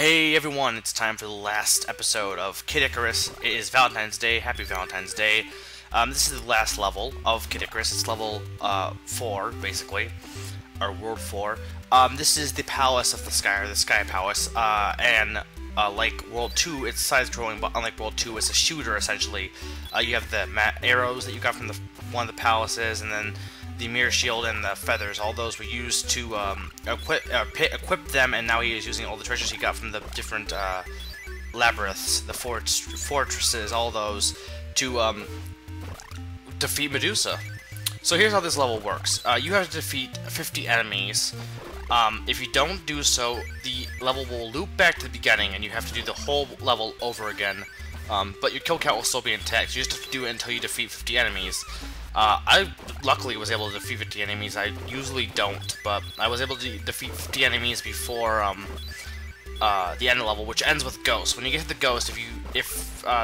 Hey everyone, it's time for the last episode of Kid Icarus. It is Valentine's Day. Happy Valentine's Day. This is the last level of Kid Icarus. It's level 4, basically, or World 4. This is the Palace of the Sky, or the Sky Palace, and like World 2, it's side-scrolling, but unlike World 2, it's a shooter, essentially. You have the arrows that you got from one of the palaces, and then the mirror shield and the feathers. All those were used to equip them, and now he is using all the treasures he got from the different labyrinths, the fortresses, all those, to defeat Medusa. So here's how this level works. You have to defeat 50 enemies. If you don't do so, the level will loop back to the beginning, and you have to do the whole level over again. But your kill count will still be intact. You just have to do it until you defeat 50 enemies. I luckily was able to defeat 50 enemies. I usually don't, but I was able to defeat 50 enemies before the end of the level, which ends with Ghost. When you get to the Ghost, I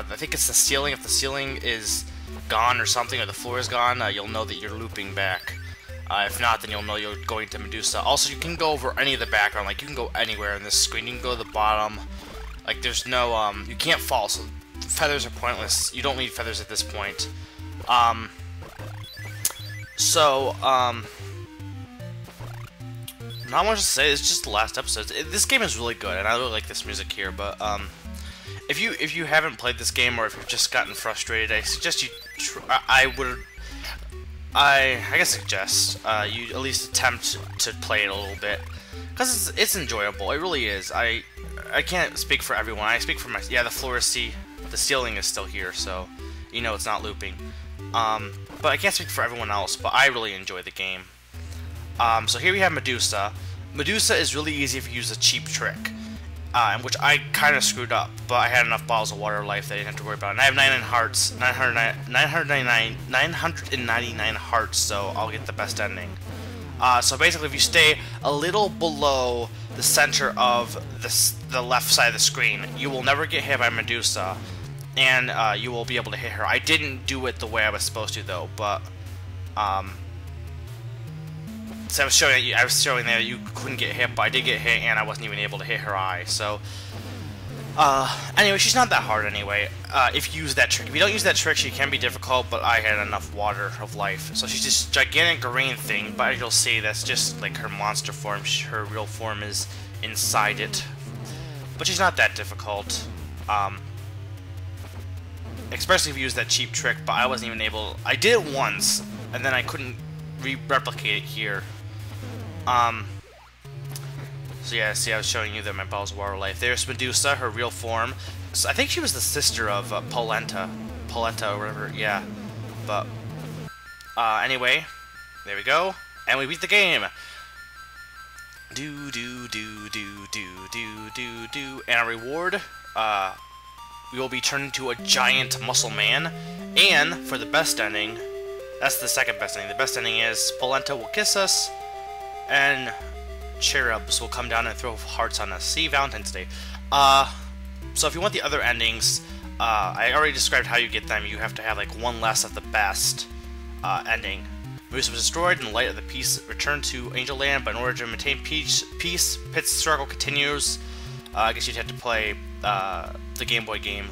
think it's the ceiling. If the ceiling is gone or something, or the floor is gone, you'll know that you're looping back. If not, then you'll know you're going to Medusa. Also, you can go over any of the background. Like, you can go anywhere in this screen. You can go to the bottom. Like, there's no, you can't fall, so feathers are pointless. You don't need feathers at this point. Not much to say. It's just the last episode. This game is really good, and I really like this music here. But if you haven't played this game, or if you've just gotten frustrated, I suggest you. I suggest you at least attempt to play it a little bit, because it's enjoyable. It really is. I can't speak for everyone. I speak for myself. Yeah, the floor is the ceiling is still here, so you know it's not looping. But I can't speak for everyone else, but I really enjoy the game. So here we have Medusa. Medusa is really easy if you use a cheap trick, which I kind of screwed up, but I had enough bottles of water life that I didn't have to worry about it. And I have 99 hearts, 999 hearts, so I'll get the best ending. So basically, if you stay a little below the center of the left side of the screen, you will never get hit by Medusa, and you will be able to hit her. I didn't do it the way I was supposed to, though, but so I was showing that you couldn't get hit, but I did get hit, and I wasn't even able to hit her eye. So anyway, she's not that hard anyway. If you use that trick, if you don't use that trick, she can be difficult. But I had enough water of life, so she's this gigantic green thing. But as you'll see, that's just like her monster form. Her real form is inside it, but she's not that difficult. Especially if you use that cheap trick, but I wasn't even able. I did it once, and then I couldn't replicate it here. So yeah, see, I was showing you that my bottles of water life. There's Medusa, her real form. So I think she was the sister of paluntena or whatever. Yeah, but anyway, there we go, and we beat the game. Do, and our reward. We will be turned into a giant muscle man, and for the best ending, that's the second best ending. The best ending is paluntena will kiss us, and cherubs will come down and throw hearts on us. See, Valentine's Day. So if you want the other endings, I already described how you get them. You have to have like one less of the best ending. Medusa was destroyed, and the light of the peace returned to Angel Land, but in order to maintain peace, Pit's struggle continues. I guess you'd have to play the Game Boy game,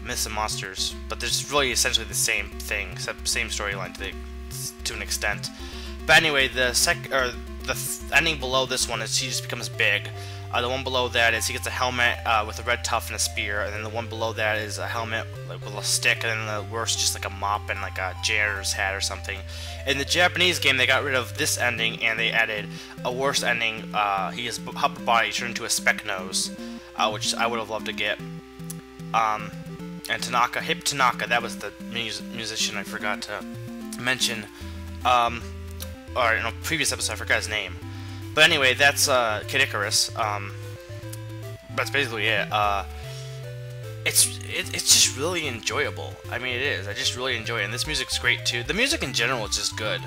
Myths and Monsters, but there's really essentially the same thing, except same storyline to an extent. But anyway, the ending below this one is he just becomes big. The one below that is he gets a helmet with a red tuft and a spear, and then the one below that is a helmet like with a stick, and then the worst just like a mop and like a janitor's hat or something. In the Japanese game, they got rid of this ending and they added a worse ending. He has upper body turned into a speck nose, which I would have loved to get. And Hip Tanaka, that was the musician I forgot to mention. Or in a previous episode, I forgot his name. But anyway, that's Kid Icarus. That's basically it. It's just really enjoyable. I mean, it is. I just really enjoy it, and this music's great too. The music in general is just good.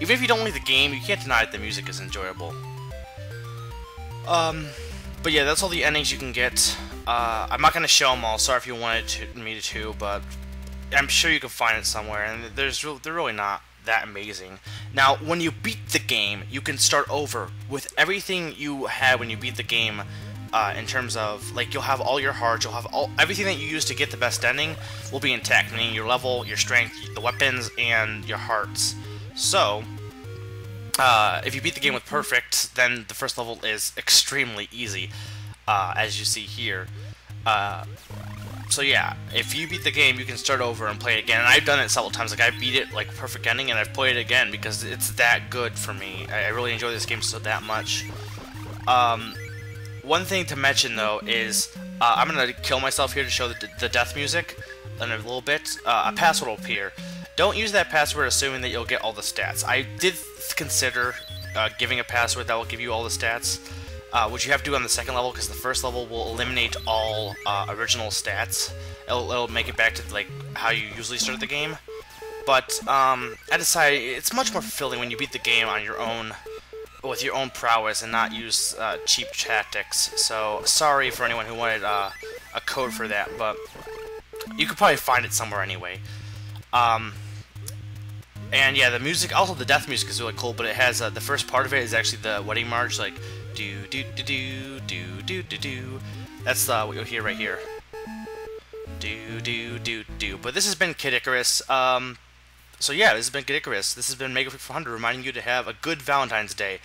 Even if you don't like the game, you can't deny that the music is enjoyable. But yeah, that's all the endings you can get. I'm not gonna show them all. Sorry if you wanted me to, but I'm sure you can find it somewhere. And they're really not that amazing. Now, when you beat the game, you can start over with everything you had when you beat the game. in terms of, like, you'll have all your hearts, you'll have everything that you use to get the best ending will be intact, meaning your level, your strength, the weapons, and your hearts. So, if you beat the game with perfect, then the first level is extremely easy, as you see here. So yeah, if you beat the game, you can start over and play it again. And I've done it several times. Like, I beat it like perfect ending, and I've played it again because it's that good for me. I really enjoy this game so that much. One thing to mention though is I'm gonna kill myself here to show the death music in a little bit. A password will appear. Don't use that password assuming that you'll get all the stats. I did consider giving a password that will give you all the stats, which you have to do on the second level because the first level will eliminate all original stats. It'll make it back to like how you usually start the game. But I decided it's much more fulfilling when you beat the game on your own, with your own prowess, and not use cheap tactics. So sorry for anyone who wanted a code for that, but you could probably find it somewhere anyway. And yeah, the music, also the death music is really cool, but it has the first part of it is actually the wedding march, like do do do do do do do do. That's what you'll hear right here. Do do do do. But this has been Kid Icarus. So yeah, this has been Kid Icarus. This has been Mega 400 reminding you to have a good Valentine's Day.